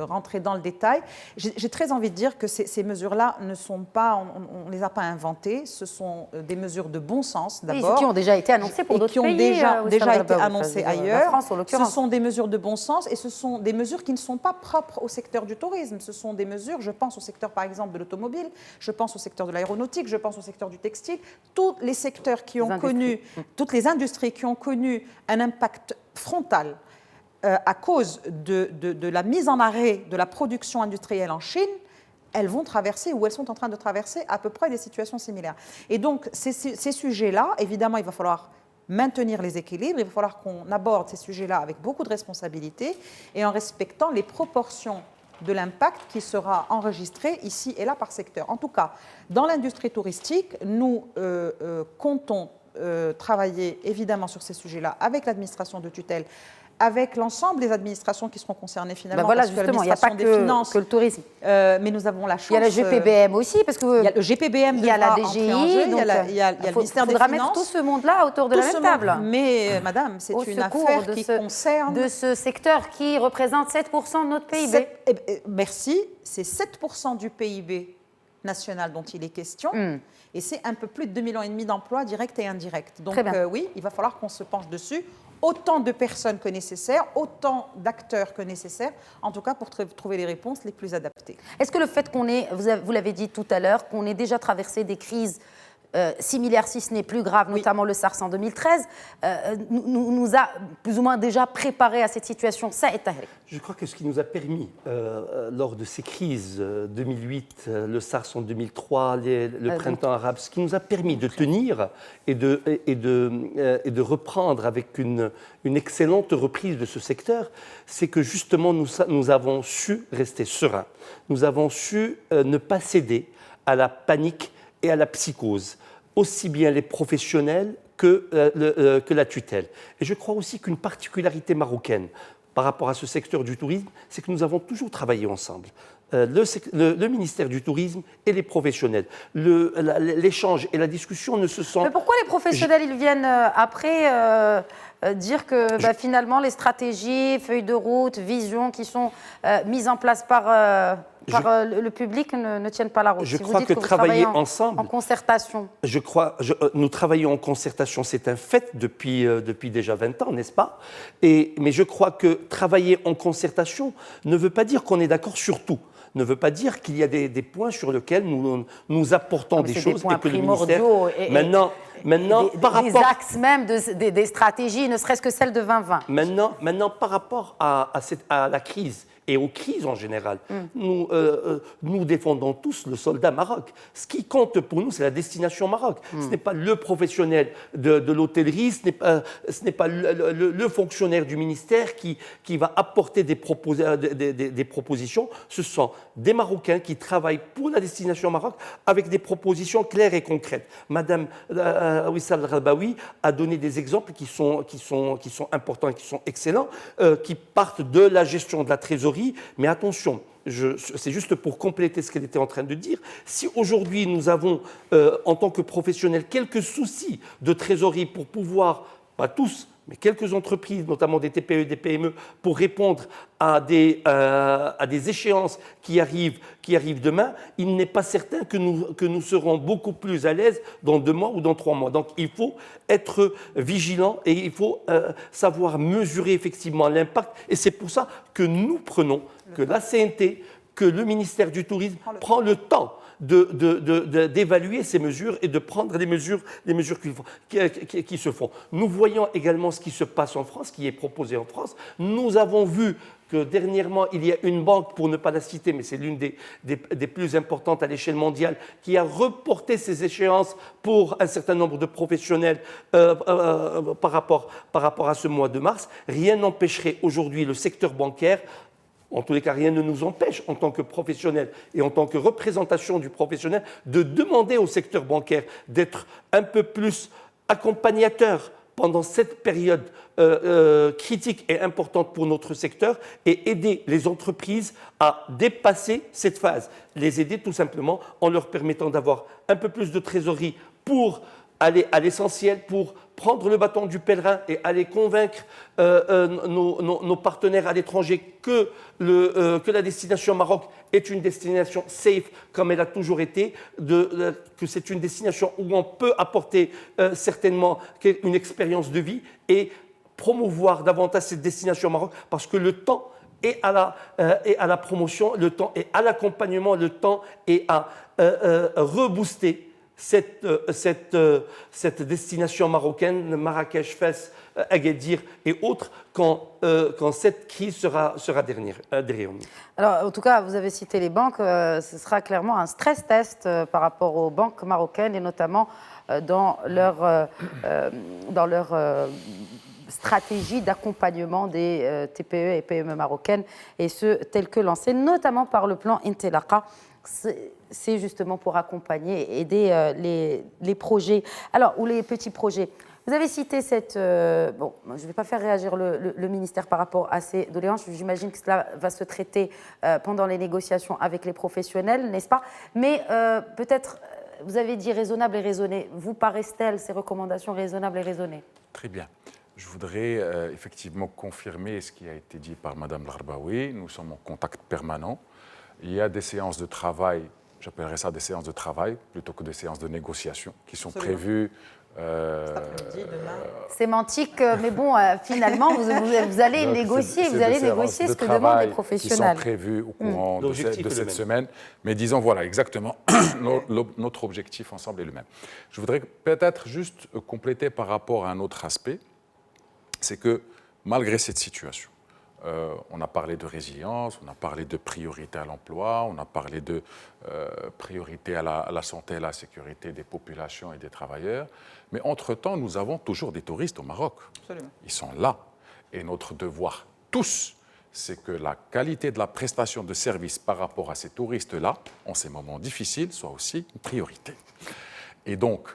rentrer dans le détail. J'ai très envie de dire que ces mesures-là ne sont pas, on ne les a pas inventées, ce sont des mesures de bon sens d'abord. Oui, qui ont déjà été annoncées pour d'autres pays. Qui ont déjà été annoncées ailleurs. La France, en l'occurrence. Ce sont des mesures de bon sens et ce sont des mesures qui ne sont pas propres au secteur du tourisme. Ce sont des mesures, je pense au secteur par exemple de l'automobile, je pense au secteur de l'aéronautique, je pense au secteur du textile, tous les secteurs qui ont connu, toutes les industries qui ont connu un impact frontal à cause de la mise en arrêt de la production industrielle en Chine, elles vont traverser ou elles sont en train de traverser à peu près des situations similaires. Et donc ces sujets-là, évidemment, il va falloir maintenir les équilibres, il va falloir qu'on aborde ces sujets-là avec beaucoup de responsabilité et en respectant les proportions de l'impact qui sera enregistré ici et là par secteur. En tout cas, dans l'industrie touristique, nous comptons travailler évidemment sur ces sujets-là avec l'administration de tutelle, avec l'ensemble des administrations qui seront concernées finalement. Voilà, parce justement, que il n'y a pas que le tourisme. Mais nous avons la chance. Il y a le GPBM aussi, parce que il y a le GPBM, il y a la DGI, il y a le ministère des Finances. Il faudra mettre tout ce monde-là autour de la même table. Mais madame, c'est une affaire qui concerne de ce secteur qui représente 7% de notre PIB. Merci, c'est 7% du PIB national dont il est question. Et c'est un peu plus de 2,5 millions d'emplois directs et indirects. Donc oui, il va falloir qu'on se penche dessus. Autant de personnes que nécessaire, autant d'acteurs que nécessaire, en tout cas pour trouver les réponses les plus adaptées. Est-ce que le fait qu'on ait, vous l'avez dit tout à l'heure, qu'on ait déjà traversé des crises similaires, si ce n'est plus grave, notamment le SARS en 2013, nous a plus ou moins déjà préparé à cette situation? Ça est terrible. Je crois que ce qui nous a permis, lors de ces crises, 2008, le SARS en 2003, le printemps arabe, ce qui nous a permis de tenir et de reprendre avec une excellente reprise de ce secteur, c'est que justement nous avons su rester sereins. Nous avons su ne pas céder à la panique et à la psychose, aussi bien les professionnels que la tutelle. Et je crois aussi qu'une particularité marocaine par rapport à ce secteur du tourisme, c'est que nous avons toujours travaillé ensemble. Le ministère du Tourisme et les professionnels. L'échange et la discussion ne se sont... Mais pourquoi les professionnels, ils viennent après dire que finalement les stratégies, feuilles de route, visions qui sont mises en place par le public ne tiennent pas la route? Je crois que travailler ensemble... En concertation. Nous travaillons en concertation, c'est un fait depuis déjà 20 ans, n'est-ce pas? Mais je crois que travailler en concertation ne veut pas dire qu'on est d'accord sur tout. Ne veut pas dire qu'il y a des points sur lesquels nous apportons des choses et que le ministère... Maintenant, par rapport... Des axes même, des stratégies, ne serait-ce que celle de 2020. Maintenant par rapport à la crise et aux crises en général, nous défendons tous le soldat Maroc. Ce qui compte pour nous, c'est la destination Maroc. Ce n'est pas le professionnel de l'hôtellerie, ce n'est pas le fonctionnaire du ministère qui va apporter des propositions. Ce sont des Marocains qui travaillent pour la destination Maroc avec des propositions claires et concrètes. Madame Wissal Rabaoui a donné des exemples qui sont importants et qui sont excellents, qui partent de la gestion de la trésorerie. Mais attention, c'est juste pour compléter ce qu'elle était en train de dire. Si aujourd'hui nous avons, en tant que professionnels, quelques soucis de trésorerie pour pouvoir, pas tous, mais quelques entreprises, notamment des TPE, des PME, pour répondre à des échéances qui arrivent demain, il n'est pas certain que nous serons beaucoup plus à l'aise dans 2 mois ou dans 3 mois. Donc il faut être vigilant et il faut savoir mesurer effectivement l'impact. Et c'est pour ça que nous prenons, que la CNT, que le ministère du Tourisme prend le temps d'évaluer ces mesures et de prendre les mesures qui se font. Nous voyons également ce qui se passe en France, qui est proposé en France. Nous avons vu que dernièrement, il y a une banque, pour ne pas la citer, mais c'est l'une des plus importantes à l'échelle mondiale, qui a reporté ses échéances pour un certain nombre de professionnels par rapport à ce mois de mars. Rien n'empêcherait aujourd'hui le secteur bancaire. En tous les cas, rien ne nous empêche, en tant que professionnels et en tant que représentation du professionnel, de demander au secteur bancaire d'être un peu plus accompagnateur pendant cette période critique et importante pour notre secteur et aider les entreprises à dépasser cette phase. Les aider tout simplement en leur permettant d'avoir un peu plus de trésorerie pour aller à l'essentiel, pour prendre le bâton du pèlerin et aller convaincre nos partenaires à l'étranger que la destination Maroc est une destination safe comme elle a toujours été, que c'est une destination où on peut apporter certainement une expérience de vie et promouvoir davantage cette destination Maroc parce que le temps est à la promotion, le temps est à l'accompagnement, le temps est à rebooster cette destination marocaine, Marrakech, Fès, Agadir et autres, quand cette crise sera derrière nous. Alors, en tout cas, vous avez cité les banques, ce sera clairement un stress test par rapport aux banques marocaines et notamment dans leur stratégie d'accompagnement des TPE et PME marocaines, et ce, tel que lancé notamment par le plan Intelaka. C'est justement pour accompagner et aider les projets, alors, ou les petits projets. Vous avez cité cette... bon, je ne vais pas faire réagir le ministère par rapport à ces doléances. J'imagine que cela va se traiter pendant les négociations avec les professionnels, n'est-ce pas? Mais peut-être, vous avez dit raisonnable et raisonné. Vous paraissent-elles ces recommandations raisonnables et raisonnées? Très bien. Je voudrais effectivement confirmer ce qui a été dit par Mme Larbaoui. Nous sommes en contact permanent. Il y a des séances de travail, j'appellerais ça des séances de travail plutôt que des séances de négociation qui sont prévues. Cet après-midi, demain. Sémantique, mais bon, finalement, vous allez négocier, vous allez négocier ce que demandent les professionnels. Qui sont prévus au courant de cette semaine. Mais disons, voilà, exactement, notre objectif ensemble est le même. Je voudrais peut-être juste compléter par rapport à un autre aspect, c'est que malgré cette situation, on a parlé de résilience, on a parlé de priorité à l'emploi, on a parlé de priorité à la santé et à la sécurité des populations et des travailleurs. Mais entre-temps, nous avons toujours des touristes au Maroc. Absolument. Ils sont là. Et notre devoir, tous, c'est que la qualité de la prestation de service par rapport à ces touristes-là, en ces moments difficiles, soit aussi une priorité. Et donc,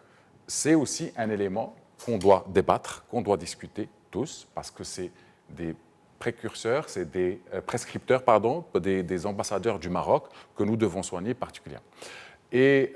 c'est aussi un élément qu'on doit débattre, qu'on doit discuter tous, parce que c'est des précurseurs, c'est des prescripteurs, pardon, des ambassadeurs du Maroc que nous devons soigner particulièrement. Et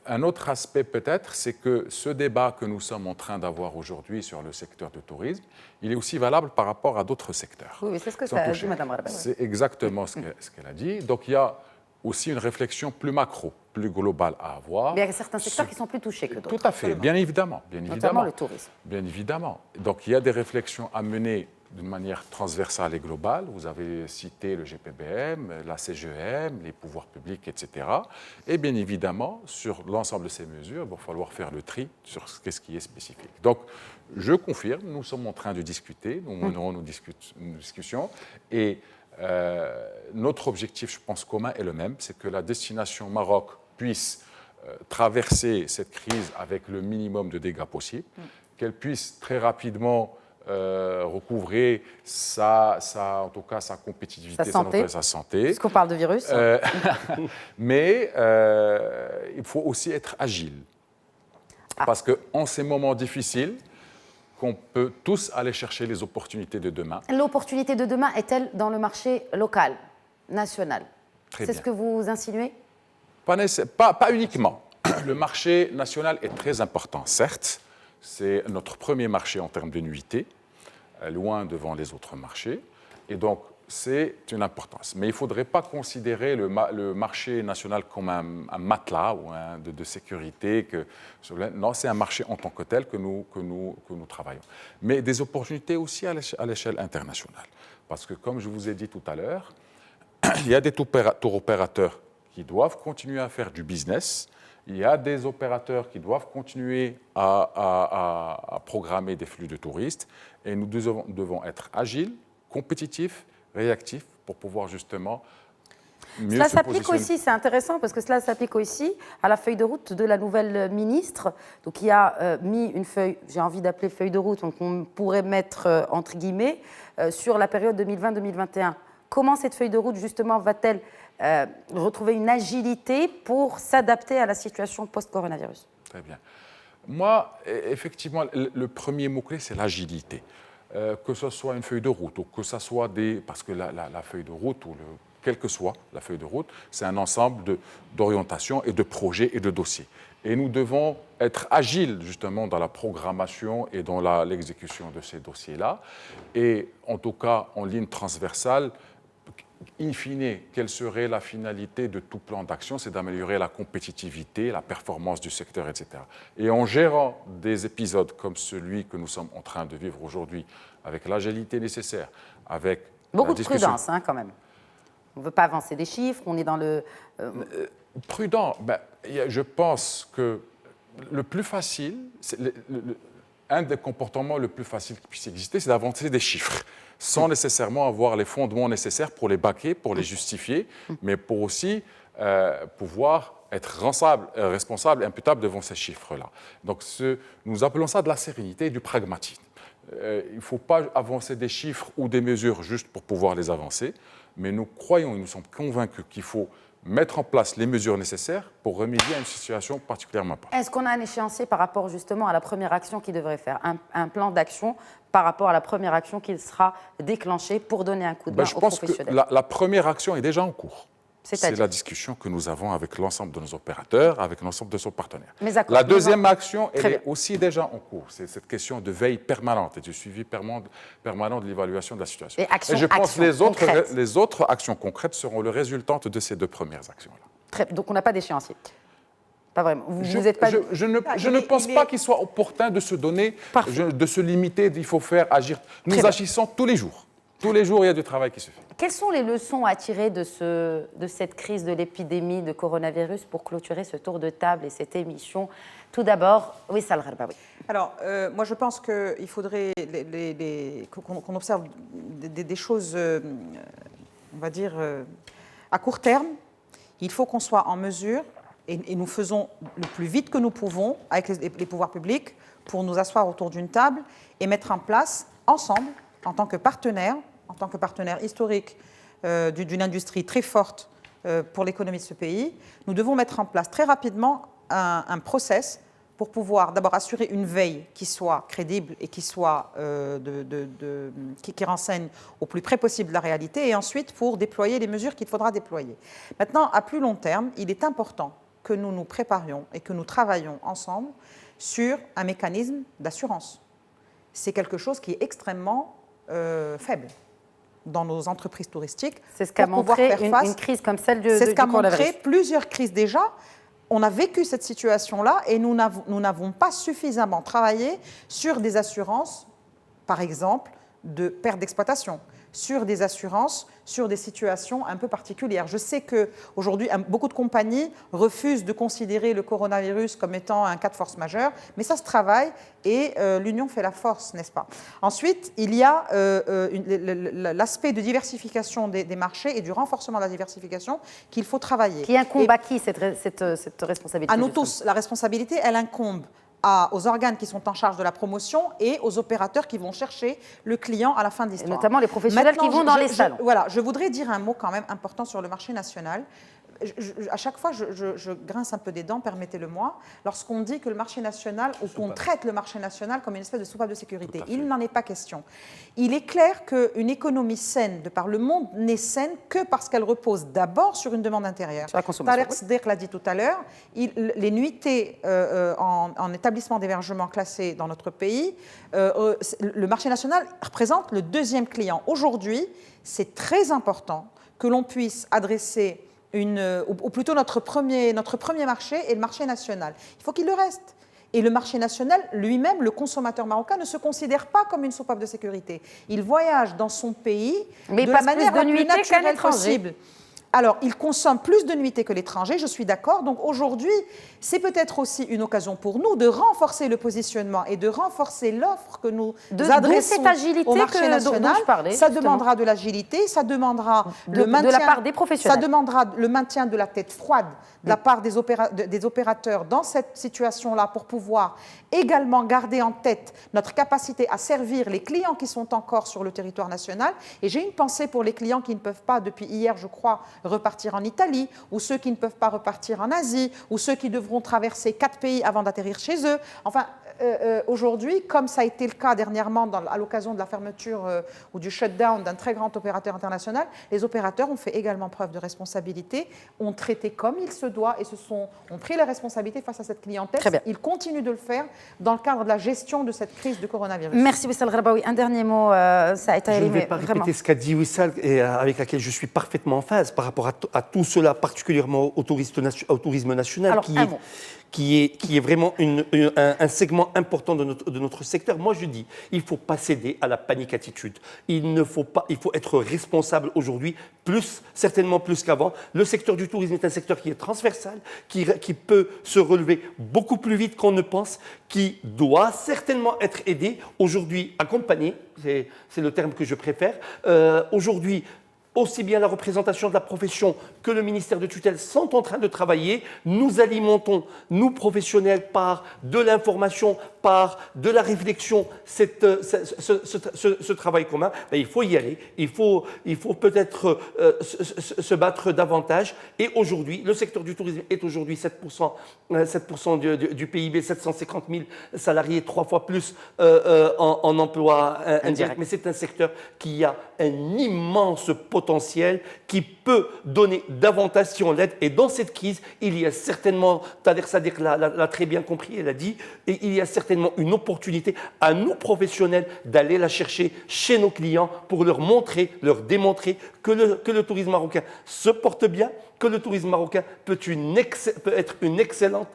un autre aspect peut-être, c'est que ce débat que nous sommes en train d'avoir aujourd'hui sur le secteur du tourisme, il est aussi valable par rapport à d'autres secteurs. Oui, c'est ce que ça a dit, Mme Rabel. C'est exactement ce qu'elle a dit. Donc il y a aussi une réflexion plus macro, plus globale à avoir. Mais il y a certains secteurs qui sont plus touchés que d'autres. Tout à fait, bien évidemment. Notamment le tourisme. Bien évidemment. Donc il y a des réflexions à mener d'une manière transversale et globale. Vous avez cité le GPBM, la CGEM, les pouvoirs publics, etc. Et bien évidemment, sur l'ensemble de ces mesures, il va falloir faire le tri sur ce qui est spécifique. Donc, je confirme, nous sommes en train de discuter, nous mènerons nos discussions, et notre objectif, je pense, commun est le même, c'est que la destination Maroc puisse traverser cette crise avec le minimum de dégâts possible, qu'elle puisse très rapidement recouvrer en tout cas sa compétitivité, sa santé. Puisqu'on parle de virus. Mais il faut aussi être agile. Parce qu'en ces moments difficiles, qu'on peut tous aller chercher les opportunités de demain. L'opportunité de demain est-elle dans le marché local, national? C'est ce que vous insinuez? Pas uniquement. Le marché national est très important, certes. C'est notre premier marché en termes de nuitée, loin devant les autres marchés. Et donc, c'est une importance. Mais il ne faudrait pas considérer le marché national comme un matelas ou de sécurité. Non, c'est un marché en tant que tel que nous travaillons. Mais des opportunités aussi à l'échelle internationale. Parce que, comme je vous ai dit tout à l'heure, il y a des tour opérateurs qui doivent continuer à faire du business. Il y a des opérateurs qui doivent continuer à programmer des flux de touristes. Et nous devons être agiles, compétitifs, réactifs pour pouvoir justement mieux cela se s'applique positionner. aussi, c'est intéressant parce que cela s'applique aussi à la feuille de route de la nouvelle ministre. Donc il a mis une feuille, j'ai envie d'appeler feuille de route, donc on pourrait mettre entre guillemets, sur la période 2020-2021. Comment cette feuille de route justement va-t-elle retrouver une agilité pour s'adapter à la situation post-coronavirus? Très bien. Moi, effectivement, le premier mot-clé, c'est l'agilité. Que ce soit une feuille de route ou que ce soit des... Parce que la feuille de route, quelle que soit la feuille de route, c'est un ensemble d'orientations et de projets et de dossiers. Et nous devons être agiles, justement, dans la programmation et dans l'exécution de ces dossiers-là. Et en tout cas, en ligne transversale, in fine, quelle serait la finalité de tout plan d'action? C'est d'améliorer la compétitivité, la performance du secteur, etc. Et en gérant des épisodes comme celui que nous sommes en train de vivre aujourd'hui, avec l'agilité nécessaire, avec beaucoup de prudence, hein, quand même. On ne veut pas avancer des chiffres, on est dans le... Prudent, je pense que le plus facile, un des comportements le plus facile qui puisse exister, c'est d'avancer des chiffres, sans nécessairement avoir les fondements nécessaires pour les baquer, pour les justifier, mais pour aussi pouvoir être responsable, imputable devant ces chiffres-là. Donc nous appelons ça de la sérénité et du pragmatisme. Il ne faut pas avancer des chiffres ou des mesures juste pour pouvoir les avancer, mais nous croyons et nous sommes convaincus qu'il faut mettre en place les mesures nécessaires pour remédier à une situation particulièrement importante. Est-ce qu'on a un échéancier par rapport justement à la première action qu'il devrait faire, un plan d'action par rapport à la première action qu'il sera déclenché pour donner un coup de main aux professionnels? Je pense que la première action est déjà en cours. C'est la discussion que nous avons avec l'ensemble de nos opérateurs, avec l'ensemble de nos partenaires. La deuxième action, elle est aussi déjà en cours. C'est cette question de veille permanente et du suivi permanent de l'évaluation de la situation. Et je pense que les autres actions concrètes seront le résultat de ces deux premières actions-là. Donc on n'a pas d'échéancier? Pas vraiment. Je ne pense pas qu'il soit opportun de se donner, de se limiter, il faut faire agir. Nous agissons tous les jours. Tous les jours, il y a du travail qui se fait. Quelles sont les leçons à tirer de cette crise de l'épidémie de coronavirus pour clôturer ce tour de table et cette émission? Tout d'abord, Wissal Gharbaoui. Alors, moi, je pense qu'il faudrait qu'on observe des choses, on va dire, à court terme. Il faut qu'on soit en mesure, et nous faisons le plus vite que nous pouvons avec les pouvoirs publics, pour nous asseoir autour d'une table et mettre en place, ensemble, en tant que partenaire historique d'une industrie très forte pour l'économie de ce pays, nous devons mettre en place très rapidement un process pour pouvoir d'abord assurer une veille qui soit crédible et qui soit qui renseigne au plus près possible de la réalité, et ensuite pour déployer les mesures qu'il faudra déployer. Maintenant, à plus long terme, il est important que nous nous préparions et que nous travaillions ensemble sur un mécanisme d'assurance. C'est quelque chose qui est extrêmement faible dans nos entreprises touristiques. C'est ce qu'a montré une crise comme celle du coronavirus. C'est ce qu'a montré plusieurs crises déjà. On a vécu cette situation-là et nous n'avons pas suffisamment travaillé sur des assurances, par exemple, de perte d'exploitation, sur des assurances, sur des situations un peu particulières. Je sais qu'aujourd'hui, beaucoup de compagnies refusent de considérer le coronavirus comme étant un cas de force majeure, mais ça se travaille et l'union fait la force, n'est-ce pas? Ensuite, il y a l'aspect de diversification des marchés et du renforcement de la diversification qu'il faut travailler. Qui incombe à qui cette responsabilité? À nous tous. La responsabilité, elle incombe aux organes qui sont en charge de la promotion et aux opérateurs qui vont chercher le client à la fin de l'histoire. Notamment les professionnels qui vont dans les salons. Voilà, je voudrais dire un mot quand même important sur le marché national. À chaque fois, je grince un peu des dents, permettez-le-moi, lorsqu'on dit que le marché national, ou qu'on traite le marché national comme une espèce de soupape de sécurité. Il n'en est pas question. Il est clair qu'une économie saine, de par le monde, n'est saine que parce qu'elle repose d'abord sur une demande intérieure. Tariq Sder l'a dit tout à l'heure, les nuitées en établissement d'hébergement classé dans notre pays, le marché national représente le deuxième client. Aujourd'hui, c'est très important que l'on puisse adresser ou plutôt notre premier marché est le marché national. Il faut qu'il le reste. Et le marché national, lui-même, le consommateur marocain, ne se considère pas comme une soupape de sécurité. Il voyage dans son pays de la manière la plus naturelle possible. Alors, il consomme plus de nuitées que l'étranger, je suis d'accord. Donc aujourd'hui, c'est peut-être aussi une occasion pour nous de renforcer le positionnement et de renforcer l'offre que nous adressons au marché national. Ça demandera de l'agilité, ça demandera de la part des professionnels. Ça demandera le maintien de la tête froide de la part des opérateurs dans cette situation-là pour pouvoir également garder en tête notre capacité à servir les clients qui sont encore sur le territoire national. Et j'ai une pensée pour les clients qui ne peuvent pas, depuis hier, je crois, repartir en Italie, ou ceux qui ne peuvent pas repartir en Asie, ou ceux qui devront traverser 4 pays avant d'atterrir chez eux. Enfin, aujourd'hui, comme ça a été le cas dernièrement à l'occasion de la fermeture ou du shutdown d'un très grand opérateur international, les opérateurs ont fait également preuve de responsabilité, ont traité comme il se doit et ont pris les responsabilités face à cette clientèle. Très bien. Ils continuent de le faire dans le cadre de la gestion de cette crise de coronavirus. Merci Wissal Gharbaoui. Un dernier mot, ça a été Je ne vais pas répéter ce qu'a dit Wissal et avec laquelle je suis parfaitement en phase par rapport à tout cela, particulièrement au tourisme national. Alors, un mot. Qui est vraiment un segment important de notre secteur. Moi, je dis, il ne faut pas céder à la panique-attitude. Il faut être responsable aujourd'hui, certainement plus qu'avant. Le secteur du tourisme est un secteur qui est transversal, qui peut se relever beaucoup plus vite qu'on ne pense, qui doit certainement être aidé, aujourd'hui accompagné, c'est le terme que je préfère. Aujourd'hui, aussi bien la représentation de la profession que le ministère de tutelle sont en train de travailler. Nous alimentons, nous professionnels, par de l'information, par de la réflexion, ce travail commun. Il faut y aller, il faut peut-être se battre davantage. Et aujourd'hui, le secteur du tourisme est aujourd'hui 7% du PIB, 750 000 salariés, 3 fois plus en emploi indirect. Mais c'est un secteur qui a un immense potentiel, qui peut donner davantage si on l'aide. Et dans cette crise, il y a certainement, Thaler Sadiq l'a très bien compris, elle a dit, et il y a certainement une opportunité à nous professionnels d'aller la chercher chez nos clients pour leur montrer, leur démontrer que le tourisme marocain se porte bien, que le tourisme marocain peut être une excellente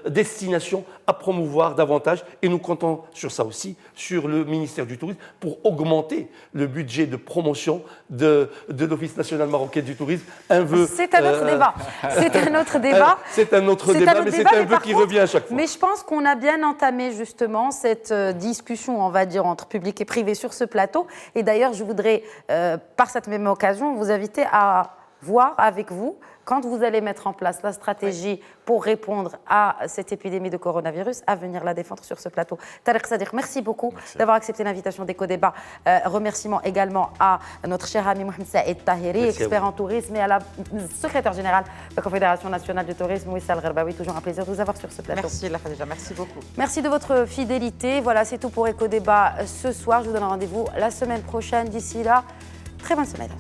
destination à promouvoir davantage. Et nous comptons sur ça aussi, sur le ministère du Tourisme, pour augmenter le budget de promotion de l'Office national marocain du tourisme. C'est un autre débat. C'est un autre débat. C'est un autre débat, mais c'est un vœu qui revient à chaque fois. Mais je pense qu'on a bien entamé justement cette discussion, on va dire, entre public et privé sur ce plateau. Et d'ailleurs, je voudrais, par cette même occasion, vous inviter à voir avec vous, quand vous allez mettre en place la stratégie pour répondre à cette épidémie de coronavirus, à venir la défendre sur ce plateau. Thaler Sadiq, merci beaucoup d'avoir accepté l'invitation d'Éco-Débat. Remerciements également à notre cher ami Mohamed Saïd Tahiri, expert en tourisme, et à la secrétaire générale de la Confédération nationale du tourisme, Wissal Gharbaoui. Toujours un plaisir de vous avoir sur ce plateau. Merci Khadija, merci beaucoup. Merci de votre fidélité. Voilà, c'est tout pour Éco-Débat ce soir. Je vous donne rendez-vous la semaine prochaine. D'ici là, très bonne semaine.